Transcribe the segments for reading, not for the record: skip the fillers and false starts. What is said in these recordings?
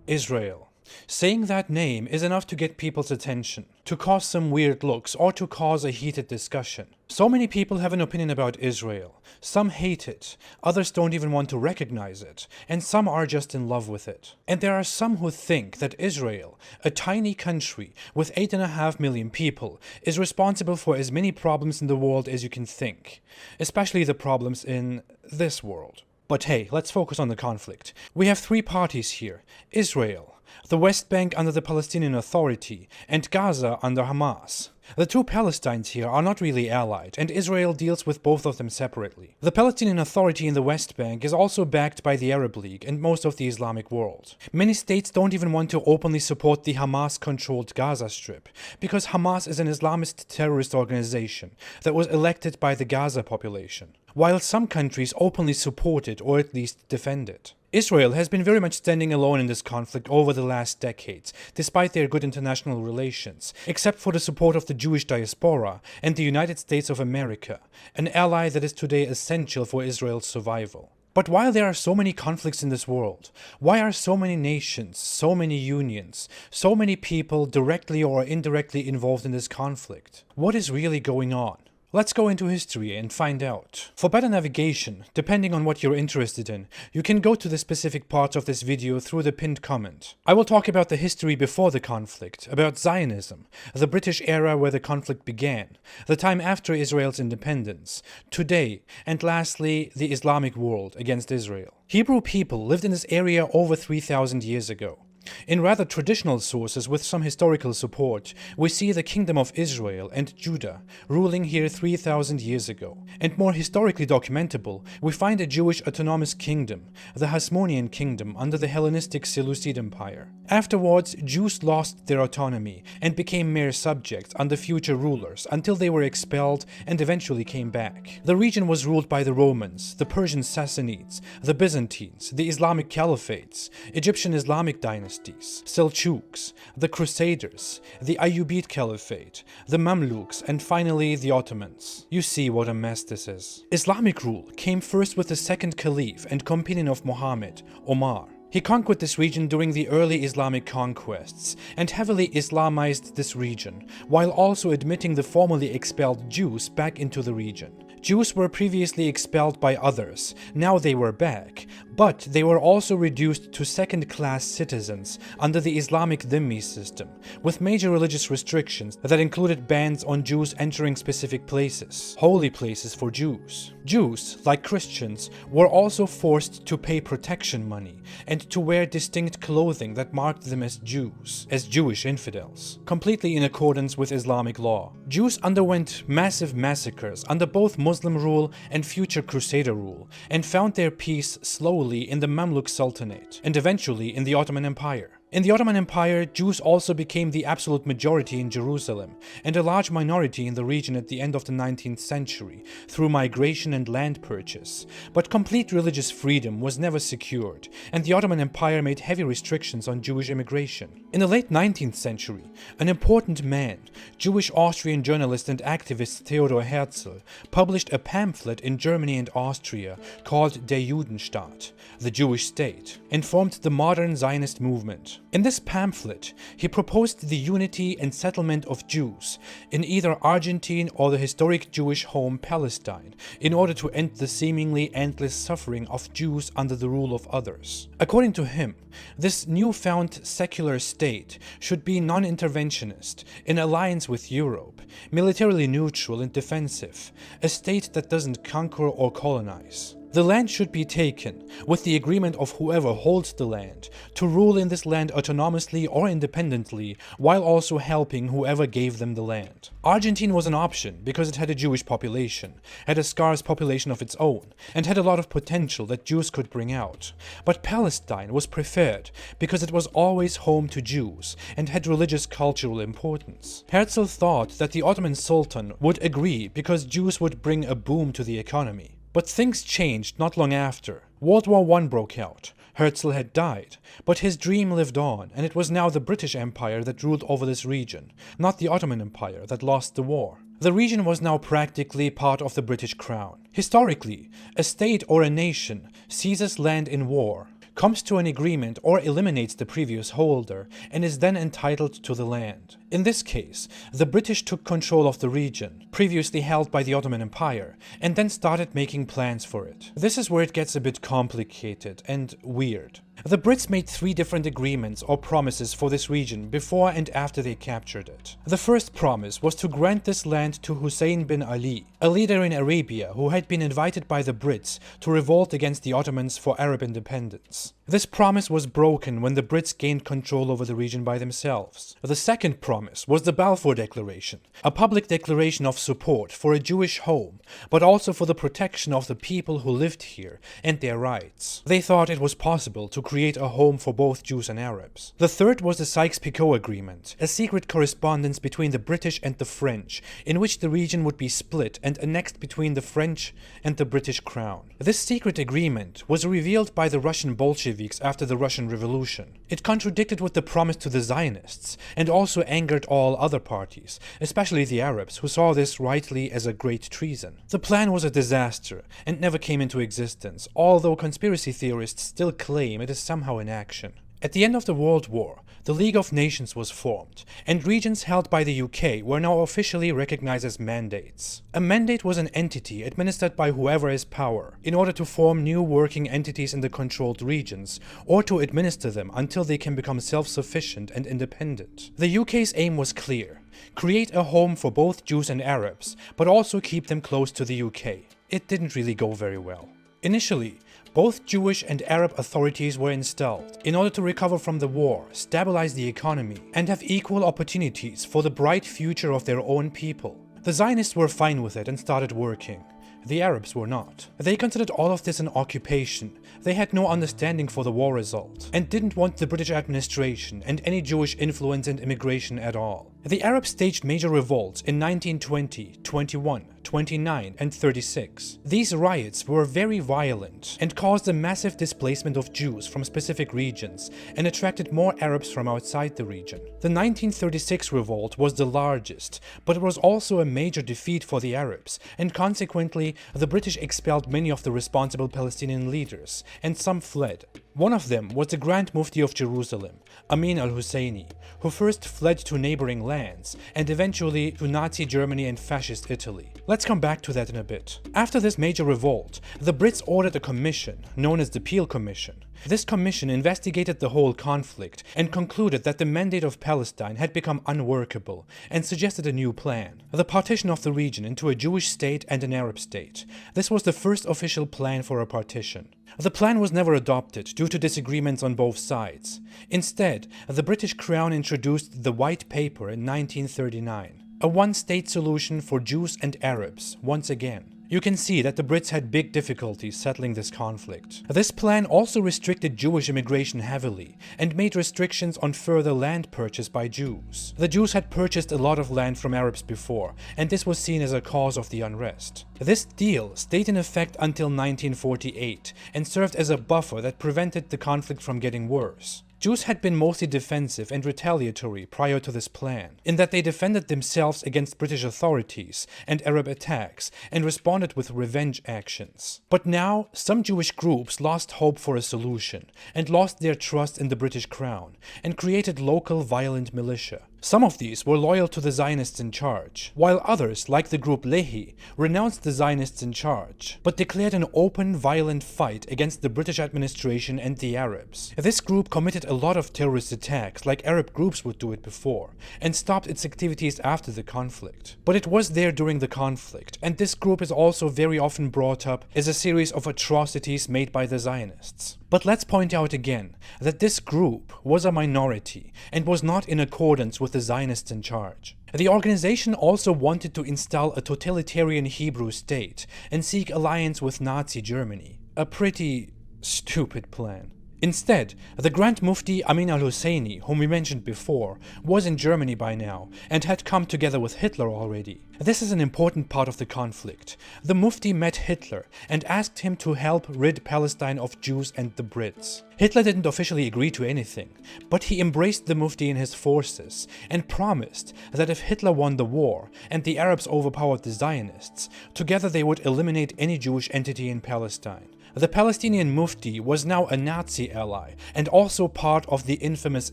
Israel. Saying that name is enough to get people's attention, to cause some weird looks, or to cause a heated discussion. So many people have an opinion about Israel. Some hate it, others don't even want to recognize it, and some are just in love with it. And there are some who think that Israel, a tiny country with 8.5 million people, is responsible for as many problems in the world as you can think, especially the problems in this world. But hey, let's focus on the conflict. We have three parties here: Israel, the West Bank under the Palestinian Authority, and Gaza under Hamas. The two Palestines here are not really allied, and Israel deals with both of them separately. The Palestinian Authority in the West Bank is also backed by the Arab League and most of the Islamic world. Many states don't even want to openly support the Hamas-controlled Gaza Strip, because Hamas is an Islamist terrorist organization that was elected by the Gaza population, while some countries openly support it or at least defend it. Israel has been very much standing alone in this conflict over the last decades, despite their good international relations, except for the support of the Jewish diaspora and the United States of America, an ally that is today essential for Israel's survival. But while there are so many conflicts in this world, why are so many nations, so many unions, so many people directly or indirectly involved in this conflict? What is really going on? Let's go into history and find out. For better navigation, depending on what you're interested in, you can go to the specific parts of this video through the pinned comment. I will talk about the history before the conflict, about Zionism, the British era where the conflict began, the time after Israel's independence, today, and lastly, the Islamic world against Israel. Hebrew people lived in this area over 3,000 years ago. In rather traditional sources with some historical support, we see the Kingdom of Israel and Judah ruling here 3,000 years ago. And more historically documentable, we find a Jewish autonomous kingdom, the Hasmonean Kingdom under the Hellenistic Seleucid Empire. Afterwards, Jews lost their autonomy and became mere subjects under future rulers until they were expelled and eventually came back. The region was ruled by the Romans, the Persian Sassanids, the Byzantines, the Islamic Caliphates, Egyptian Islamic dynasties, Seljuks, the Crusaders, the Ayyubid Caliphate, the Mamluks, and finally the Ottomans. You see what a mess this is. Islamic rule came first with the second caliph and companion of Muhammad, Omar. He conquered this region during the early Islamic conquests and heavily Islamized this region, while also admitting the formerly expelled Jews back into the region. Jews were previously expelled by others, now they were back, but they were also reduced to second-class citizens under the Islamic dhimmi system, with major religious restrictions that included bans on Jews entering specific places, holy places for Jews. Jews, like Christians, were also forced to pay protection money and to wear distinct clothing that marked them as Jews, as Jewish infidels, completely in accordance with Islamic law. Jews underwent massive massacres under both Muslim rule and future Crusader rule, and found their peace slowly in the Mamluk Sultanate, and eventually in the Ottoman Empire. In the Ottoman Empire, Jews also became the absolute majority in Jerusalem, and a large minority in the region at the end of the 19th century, through migration and land purchase. But complete religious freedom was never secured, and the Ottoman Empire made heavy restrictions on Jewish immigration. In the late 19th century, an important man, Jewish Austrian journalist and activist Theodor Herzl, published a pamphlet in Germany and Austria called Der Judenstaat, the Jewish state, and formed the modern Zionist movement. In this pamphlet, he proposed the unity and settlement of Jews in either Argentine or the historic Jewish home Palestine in order to end the seemingly endless suffering of Jews under the rule of others. According to him, this newfound secular state should be non-interventionist, in alliance with Europe, militarily neutral and defensive, a state that doesn't conquer or colonize. The land should be taken, with the agreement of whoever holds the land, to rule in this land autonomously or independently, while also helping whoever gave them the land. Argentina was an option because it had a Jewish population, had a scarce population of its own, and had a lot of potential that Jews could bring out. But Palestine was preferred because it was always home to Jews and had religious cultural importance. Herzl thought that the Ottoman Sultan would agree because Jews would bring a boom to the economy. But things changed not long after. World War I broke out. Herzl had died, but his dream lived on, and it was now the British Empire that ruled over this region, not the Ottoman Empire that lost the war. The region was now practically part of the British Crown. Historically, a state or a nation seizes land in war, comes to an agreement or eliminates the previous holder and is then entitled to the land. In this case, the British took control of the region, previously held by the Ottoman Empire, and then started making plans for it. This is where it gets a bit complicated and weird. The Brits made 3 different agreements or promises for this region before and after they captured it. The first promise was to grant this land to Hussein bin Ali, a leader in Arabia who had been invited by the Brits to revolt against the Ottomans for Arab independence. This promise was broken when the Brits gained control over the region by themselves. The second promise was the Balfour Declaration, a public declaration of support for a Jewish home, but also for the protection of the people who lived here and their rights. They thought it was possible to create a home for both Jews and Arabs. The third was the Sykes-Picot Agreement, a secret correspondence between the British and the French, in which the region would be split and annexed between the French and the British Crown. This secret agreement was revealed by the Russian Bolsheviks after the Russian Revolution. It contradicted with the promise to the Zionists and also angered all other parties, especially the Arabs, who saw this rightly as a great treason. The plan was a disaster and never came into existence, although conspiracy theorists still claim it is somehow in action. At the end of the World War, the League of Nations was formed, and regions held by the UK were now officially recognized as mandates. A mandate was an entity administered by whoever has power, in order to form new working entities in the controlled regions, or to administer them until they can become self-sufficient and independent. The UK's aim was clear: create a home for both Jews and Arabs, but also keep them close to the UK. It didn't really go very well. Initially, both Jewish and Arab authorities were installed in order to recover from the war, stabilize the economy, and have equal opportunities for the bright future of their own people. The Zionists were fine with it and started working. The Arabs were not. They considered all of this an occupation. They had no understanding for the war result, and didn't want the British administration and any Jewish influence and immigration at all. The Arabs staged major revolts in 1920, 21, 29, and 36. These riots were very violent and caused a massive displacement of Jews from specific regions and attracted more Arabs from outside the region. The 1936 revolt was the largest, but it was also a major defeat for the Arabs, and consequently the British expelled many of the responsible Palestinian leaders, and some fled. One of them was the Grand Mufti of Jerusalem, Amin al-Husseini, who first fled to neighboring lands and eventually to Nazi Germany and Fascist Italy. Let's come back to that in a bit. After this major revolt, the Brits ordered a commission, known as the Peel Commission. This commission investigated the whole conflict and concluded that the mandate of Palestine had become unworkable and suggested a new plan: the partition of the region into a Jewish state and an Arab state. This was the first official plan for a partition. The plan was never adopted due to disagreements on both sides. Instead, the British Crown introduced the White Paper in 1939, a one-state solution for Jews and Arabs, once again. You can see that the Brits had big difficulties settling this conflict. This plan also restricted Jewish immigration heavily and made restrictions on further land purchase by Jews. The Jews had purchased a lot of land from Arabs before, and this was seen as a cause of the unrest. This deal stayed in effect until 1948 and served as a buffer that prevented the conflict from getting worse. Jews had been mostly defensive and retaliatory prior to this plan, in that they defended themselves against British authorities and Arab attacks and responded with revenge actions. But now, some Jewish groups lost hope for a solution and lost their trust in the British Crown and created local violent militia. Some of these were loyal to the Zionists in charge, while others, like the group Lehi, renounced the Zionists in charge, but declared an open, violent fight against the British administration and the Arabs. This group committed a lot of terrorist attacks, like Arab groups would do it before, and stopped its activities after the conflict. But it was there during the conflict, and this group is also very often brought up as a series of atrocities made by the Zionists. But let's point out again that this group was a minority and was not in accordance with the Zionists in charge. The organization also wanted to install a totalitarian Hebrew state and seek alliance with Nazi Germany. A pretty stupid plan. Instead, the Grand Mufti Amin al-Husseini, whom we mentioned before, was in Germany by now and had come together with Hitler already. This is an important part of the conflict. The Mufti met Hitler and asked him to help rid Palestine of Jews and the Brits. Hitler didn't officially agree to anything, but he embraced the Mufti in his forces and promised that if Hitler won the war and the Arabs overpowered the Zionists, together they would eliminate any Jewish entity in Palestine. The Palestinian Mufti was now a Nazi ally and also part of the infamous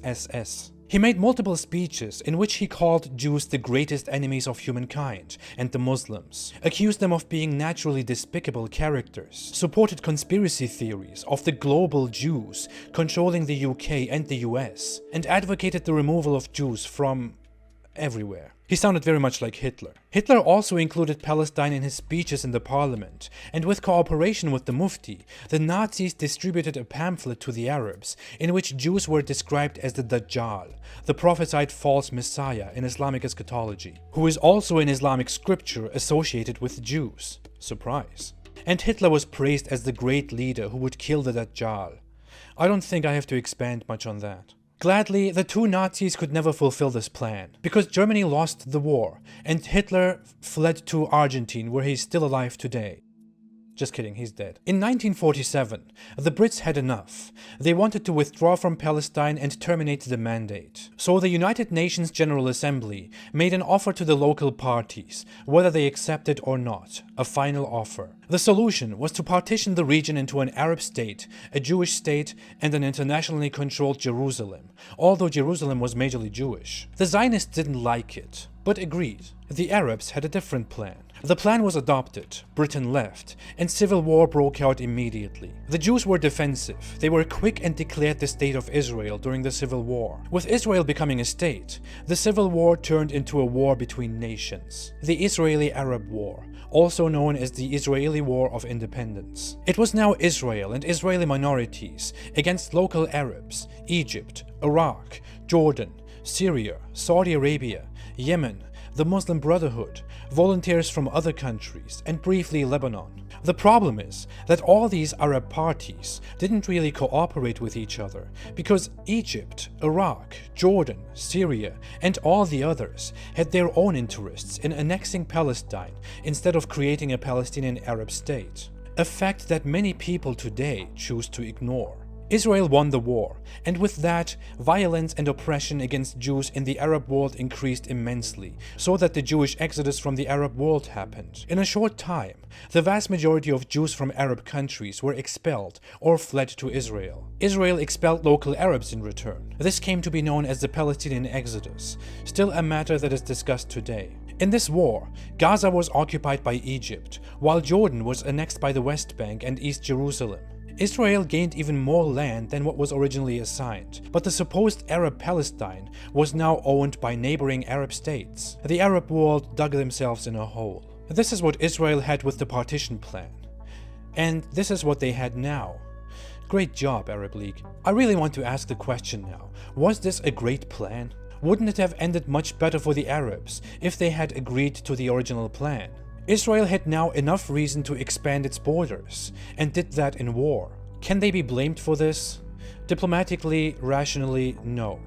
SS. He made multiple speeches in which he called Jews the greatest enemies of humankind and the Muslims, accused them of being naturally despicable characters, supported conspiracy theories of the global Jews controlling the UK and the US, and advocated the removal of Jews from everywhere. He sounded very much like Hitler. Hitler also included Palestine in his speeches in the parliament, and with cooperation with the Mufti, the Nazis distributed a pamphlet to the Arabs in which Jews were described as the Dajjal, the prophesied false messiah in Islamic eschatology, who is also in Islamic scripture associated with Jews. Surprise. And Hitler was praised as the great leader who would kill the Dajjal. I don't think I have to expand much on that. Gladly, the two Nazis could never fulfill this plan, because Germany lost the war, and Hitler fled to Argentina, where he's still alive today. Just kidding, he's dead. In 1947, the Brits had enough. They wanted to withdraw from Palestine and terminate the mandate. So the United Nations General Assembly made an offer to the local parties, whether they accepted or not, a final offer. The solution was to partition the region into an Arab state, a Jewish state, and an internationally controlled Jerusalem, although Jerusalem was majorly Jewish. The Zionists didn't like it, but agreed. The Arabs had a different plan. The plan was adopted, Britain left, and civil war broke out immediately. The Jews were defensive. They were quick and declared the state of Israel during the civil war. With Israel becoming a state, the civil war turned into a war between nations. The Israeli-Arab War, also known as the Israeli War of Independence. It was now Israel and Israeli minorities against local Arabs, Egypt, Iraq, Jordan, Syria, Saudi Arabia, Yemen, the Muslim Brotherhood, volunteers from other countries, and briefly Lebanon. The problem is that all these Arab parties didn't really cooperate with each other because Egypt, Iraq, Jordan, Syria, and all the others had their own interests in annexing Palestine instead of creating a Palestinian Arab state, a fact that many people today choose to ignore. Israel won the war, and with that, violence and oppression against Jews in the Arab world increased immensely, so that the Jewish exodus from the Arab world happened. In a short time, the vast majority of Jews from Arab countries were expelled or fled to Israel. Israel expelled local Arabs in return. This came to be known as the Palestinian Exodus, still a matter that is discussed today. In this war, Gaza was occupied by Egypt, while Jordan was annexed by the West Bank and East Jerusalem. Israel gained even more land than what was originally assigned, but the supposed Arab Palestine was now owned by neighboring Arab states. The Arab world dug themselves in a hole. This is what Israel had with the partition plan. And this is what they had now. Great job, Arab League. I really want to ask the question now, was this a great plan? Wouldn't it have ended much better for the Arabs if they had agreed to the original plan? Israel had now enough reason to expand its borders, and did that in war. Can they be blamed for this? Diplomatically, rationally, no.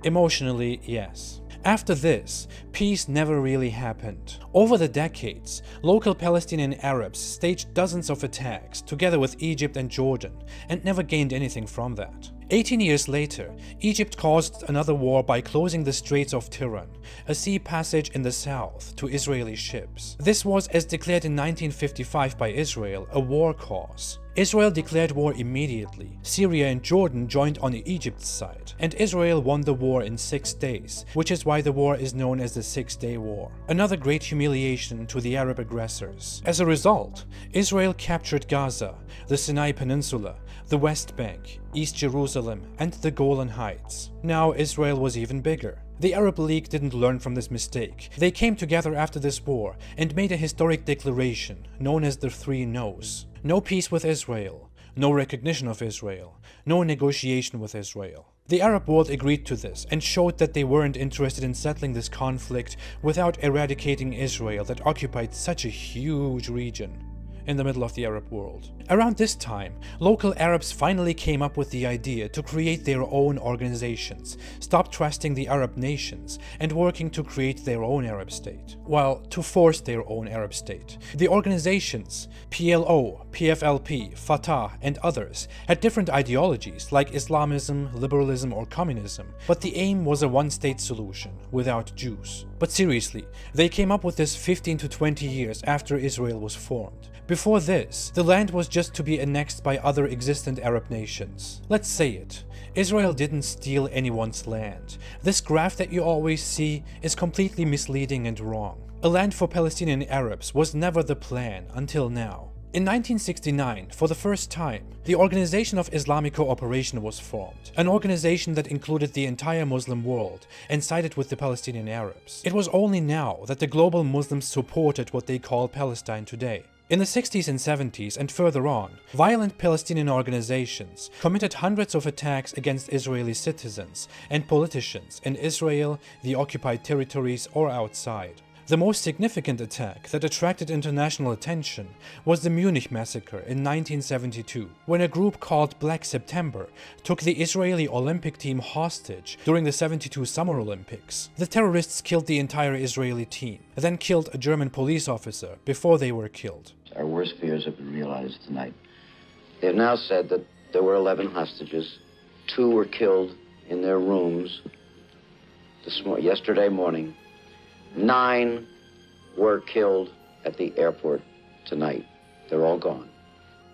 Emotionally, yes. After this, peace never really happened. Over the decades, local Palestinian Arabs staged dozens of attacks together with Egypt and Jordan, and never gained anything from that. 18 years later, Egypt caused another war by closing the Straits of Tiran, a sea passage in the south, to Israeli ships. This was, as declared in 1955 by Israel, a war cause. Israel declared war immediately. Syria and Jordan joined on Egypt's side, and Israel won the war in 6 days, which is why the war is known as the 6-Day War. Another great humiliation to the Arab aggressors. As a result, Israel captured Gaza, the Sinai Peninsula, the West Bank, East Jerusalem, and the Golan Heights. Now Israel was even bigger. The Arab League didn't learn from this mistake. They came together after this war and made a historic declaration known as the 3 No's. No peace with Israel, no recognition of Israel, no negotiation with Israel. The Arab world agreed to this and showed that they weren't interested in settling this conflict without eradicating Israel that occupied such a huge region in the middle of the Arab world. Around this time, local Arabs finally came up with the idea to create their own organizations, stop trusting the Arab nations, and working to create their own Arab state. Well, to force their own Arab state. The organizations, PLO, PFLP, Fatah, and others, had different ideologies like Islamism, liberalism, or communism, but the aim was a one-state solution, without Jews. But seriously, they came up with this 15 to 20 years after Israel was formed. Before this, the land was just to be annexed by other existent Arab nations. Let's say it. Israel didn't steal anyone's land. This graph that you always see is completely misleading and wrong. A land for Palestinian Arabs was never the plan until now. In 1969, for the first time, the Organization of Islamic Cooperation was formed, an organization that included the entire Muslim world and sided with the Palestinian Arabs. It was only now that the global Muslims supported what they call Palestine today. In the 60s and 70s and further on, violent Palestinian organizations committed hundreds of attacks against Israeli citizens and politicians in Israel, the occupied territories, or outside. The most significant attack that attracted international attention was the Munich massacre in 1972, when a group called Black September took the Israeli Olympic team hostage during the 72 Summer Olympics. The terrorists killed the entire Israeli team, then killed a German police officer before they were killed. Our worst fears have been realized tonight. They have now said that there were 11 hostages. 2 were killed in their rooms yesterday morning. 9 were killed at the airport tonight. They're all gone.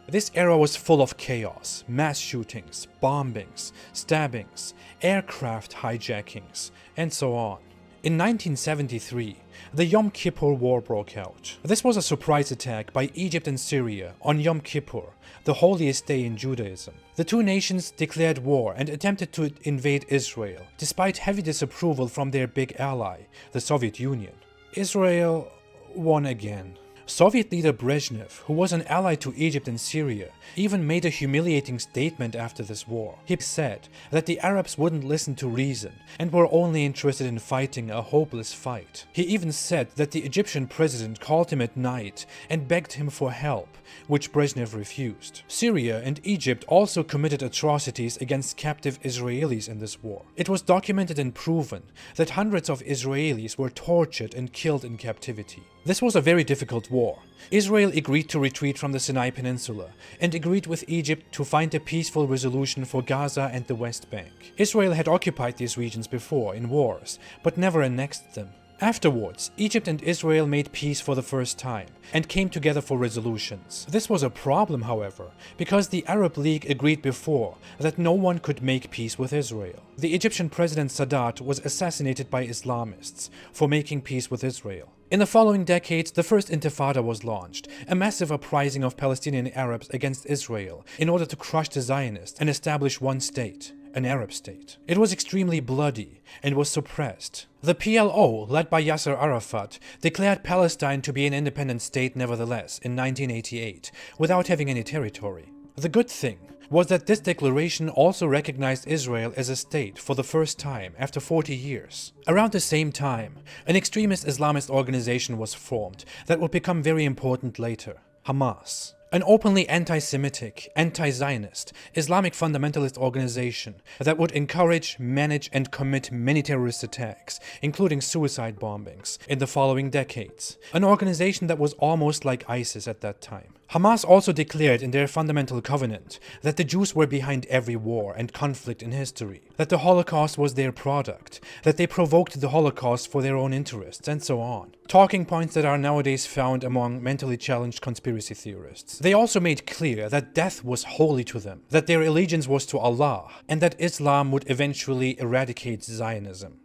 This era was full of chaos, mass shootings, bombings, stabbings, aircraft hijackings, and so on. In 1973, the Yom Kippur War broke out. This was a surprise attack by Egypt and Syria on Yom Kippur, the holiest day in Judaism. The two nations declared war and attempted to invade Israel, despite heavy disapproval from their big ally, the Soviet Union. Israel won again. Soviet leader Brezhnev, who was an ally to Egypt and Syria, even made a humiliating statement after this war. He said that the Arabs wouldn't listen to reason and were only interested in fighting a hopeless fight. He even said that the Egyptian president called him at night and begged him for help, which Brezhnev refused. Syria and Egypt also committed atrocities against captive Israelis in this war. It was documented and proven that hundreds of Israelis were tortured and killed in captivity. This was a very difficult war. Israel agreed to retreat from the Sinai Peninsula and agreed with Egypt to find a peaceful resolution for Gaza and the West Bank. Israel had occupied these regions before in wars, but never annexed them. Afterwards, Egypt and Israel made peace for the first time and came together for resolutions. This was a problem, however, because the Arab League agreed before that no one could make peace with Israel. The Egyptian president Sadat was assassinated by Islamists for making peace with Israel. In the following decades, the first Intifada was launched, a massive uprising of Palestinian Arabs against Israel in order to crush the Zionists and establish one state, an Arab state. It was extremely bloody and was suppressed. The PLO, led by Yasser Arafat, declared Palestine to be an independent state nevertheless in 1988, without having any territory. The good thing was that this declaration also recognized Israel as a state for the first time after 40 years. Around the same time, an extremist Islamist organization was formed that would become very important later, Hamas. An openly anti-Semitic, anti-Zionist, Islamic fundamentalist organization that would encourage, manage, and commit many terrorist attacks, including suicide bombings, in the following decades. An organization that was almost like ISIS at that time. Hamas also declared in their fundamental covenant that the Jews were behind every war and conflict in history, that the Holocaust was their product, that they provoked the Holocaust for their own interests, and so on. Talking points that are nowadays found among mentally challenged conspiracy theorists. They also made clear that death was holy to them, that their allegiance was to Allah, and that Islam would eventually eradicate Zionism.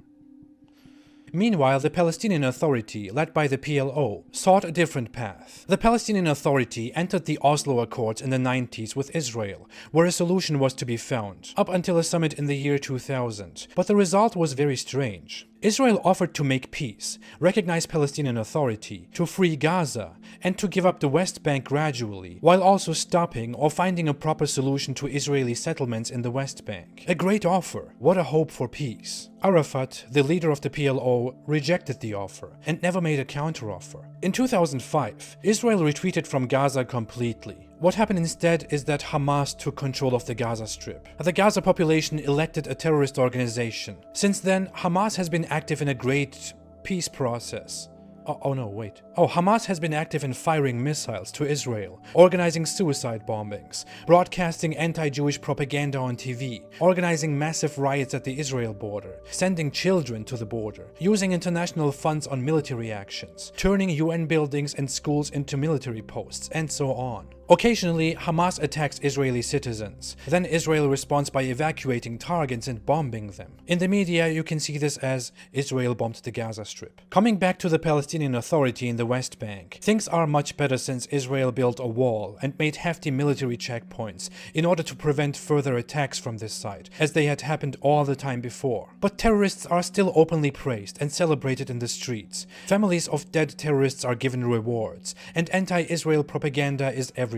Meanwhile, the Palestinian Authority, led by the PLO, sought a different path. The Palestinian Authority entered the Oslo Accords in the 90s with Israel, where a solution was to be found, up until a summit in the year 2000. But the result was very strange. Israel offered to make peace, recognize Palestinian Authority, to free Gaza, and to give up the West Bank gradually, while also stopping or finding a proper solution to Israeli settlements in the West Bank. A great offer. What a hope for peace. Arafat, the leader of the PLO, rejected the offer and never made a counteroffer. In 2005, Israel retreated from Gaza completely. What happened instead is that Hamas took control of the Gaza Strip. The Gaza population elected a terrorist organization. Since then, Hamas has been active in a great peace process. Oh no, wait. Oh, Hamas has been active in firing missiles to Israel, organizing suicide bombings, broadcasting anti-Jewish propaganda on TV, organizing massive riots at the Israel border, sending children to the border, using international funds on military actions, turning UN buildings and schools into military posts, and so on. Occasionally, Hamas attacks Israeli citizens. Then Israel responds by evacuating targets and bombing them. In the media, you can see this as Israel bombed the Gaza Strip. Coming back to the Palestinian Authority in the West Bank, things are much better since Israel built a wall and made hefty military checkpoints in order to prevent further attacks from this side, as they had happened all the time before. But terrorists are still openly praised and celebrated in the streets. Families of dead terrorists are given rewards, and anti-Israel propaganda is everywhere.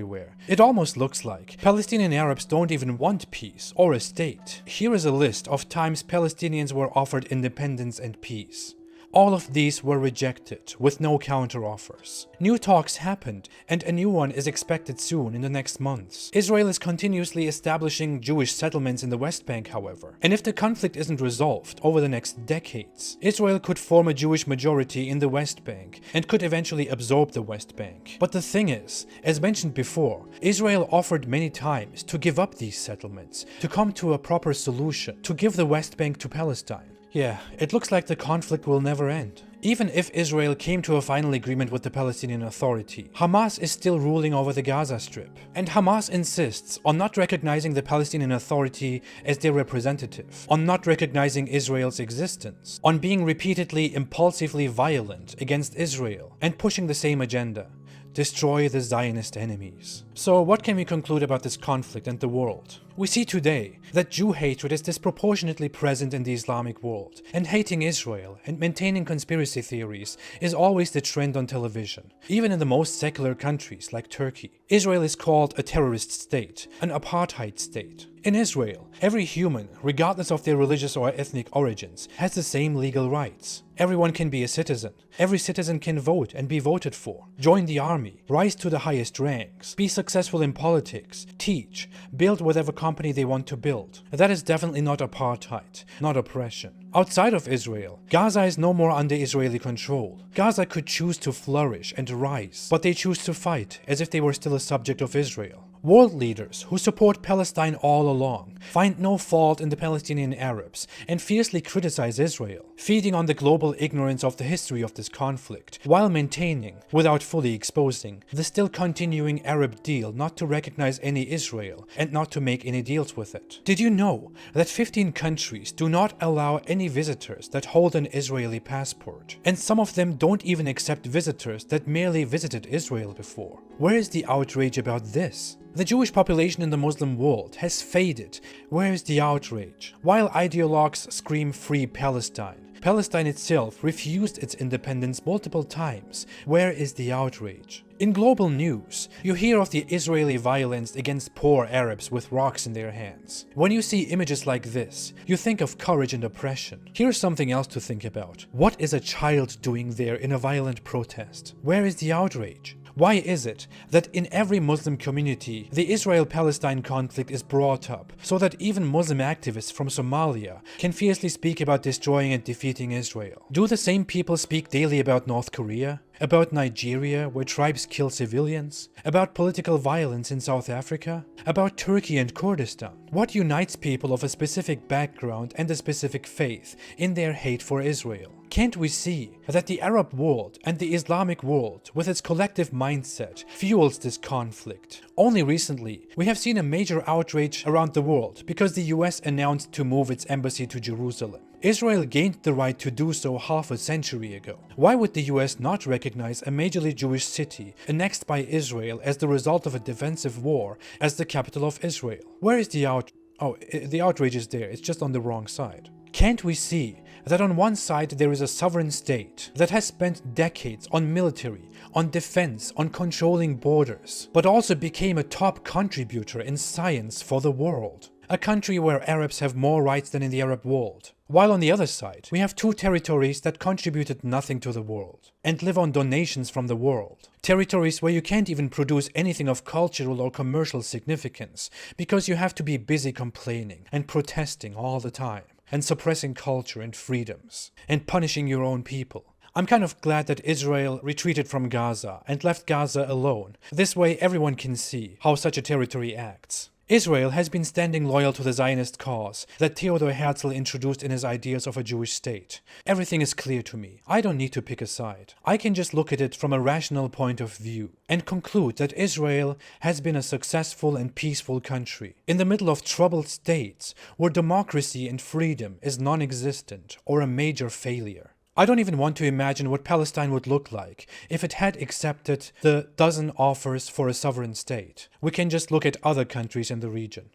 It almost looks like Palestinian Arabs don't even want peace or a state. Here is a list of times Palestinians were offered independence and peace. All of these were rejected, with no counter-offers. New talks happened, and a new one is expected soon in the next months. Israel is continuously establishing Jewish settlements in the West Bank, however, and if the conflict isn't resolved over the next decades, Israel could form a Jewish majority in the West Bank, and could eventually absorb the West Bank. But the thing is, as mentioned before, Israel offered many times to give up these settlements, to come to a proper solution, to give the West Bank to Palestine. Yeah, it looks like the conflict will never end. Even if Israel came to a final agreement with the Palestinian Authority, Hamas is still ruling over the Gaza Strip. And Hamas insists on not recognizing the Palestinian Authority as their representative, on not recognizing Israel's existence, on being repeatedly impulsively violent against Israel, and pushing the same agenda: destroy the Zionist enemies. So what can we conclude about this conflict and the world? We see today that Jew hatred is disproportionately present in the Islamic world, and hating Israel and maintaining conspiracy theories is always the trend on television, even in the most secular countries like Turkey. Israel is called a terrorist state, an apartheid state. In Israel, every human, regardless of their religious or ethnic origins, has the same legal rights. Everyone can be a citizen. Every citizen can vote and be voted for, join the army, rise to the highest ranks, be successful in politics, teach, build whatever company they want to build. That is definitely not apartheid, not oppression. Outside of Israel, Gaza is no more under Israeli control. Gaza could choose to flourish and rise, but they choose to fight as if they were still a subject of Israel. World leaders who support Palestine all along find no fault in the Palestinian Arabs and fiercely criticize Israel, feeding on the global ignorance of the history of this conflict, while maintaining, without fully exposing, the still continuing Arab deal not to recognize any Israel and not to make any deals with it. Did you know that 15 countries do not allow any visitors that hold an Israeli passport, and some of them don't even accept visitors that merely visited Israel before? Where is the outrage about this? The Jewish population in the Muslim world has faded. Where is the outrage? While ideologues scream free Palestine, Palestine itself refused its independence multiple times. Where is the outrage? In global news, you hear of the Israeli violence against poor Arabs with rocks in their hands. When you see images like this, you think of courage and oppression. Here's something else to think about. What is a child doing there in a violent protest? Where is the outrage? Why is it that in every Muslim community, the Israel-Palestine conflict is brought up so that even Muslim activists from Somalia can fiercely speak about destroying and defeating Israel? Do the same people speak daily about North Korea? About Nigeria, where tribes kill civilians? About political violence in South Africa? About Turkey and Kurdistan? What unites people of a specific background and a specific faith in their hate for Israel? Can't we see that the Arab world and the Islamic world, with its collective mindset, fuels this conflict? Only recently, we have seen a major outrage around the world because the US announced to move its embassy to Jerusalem. Israel gained the right to do so half a century ago. Why would the US not recognize a majorly Jewish city annexed by Israel as the result of a defensive war as the capital of Israel? Where is the outrage? Oh, the outrage is there, it's just on the wrong side. Can't we see that on one side there is a sovereign state that has spent decades on military, on defense, on controlling borders, but also became a top contributor in science for the world? A country where Arabs have more rights than in the Arab world. While on the other side, we have two territories that contributed nothing to the world and live on donations from the world. Territories where you can't even produce anything of cultural or commercial significance because you have to be busy complaining and protesting all the time and suppressing culture and freedoms and punishing your own people. I'm kind of glad that Israel retreated from Gaza and left Gaza alone. This way everyone can see how such a territory acts. Israel has been standing loyal to the Zionist cause that Theodor Herzl introduced in his ideas of a Jewish state. Everything is clear to me. I don't need to pick a side. I can just look at it from a rational point of view and conclude that Israel has been a successful and peaceful country in the middle of troubled states where democracy and freedom is non-existent or a major failure. I don't even want to imagine what Palestine would look like if it had accepted the dozen offers for a sovereign state. We can just look at other countries in the region.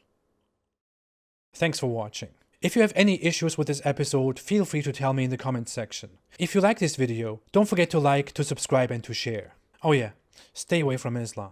Thanks for watching. If you have any issues with this episode, feel free to tell me in the comments section. If you like this video, don't forget to like, to subscribe and to share. Oh yeah, stay away from Islam.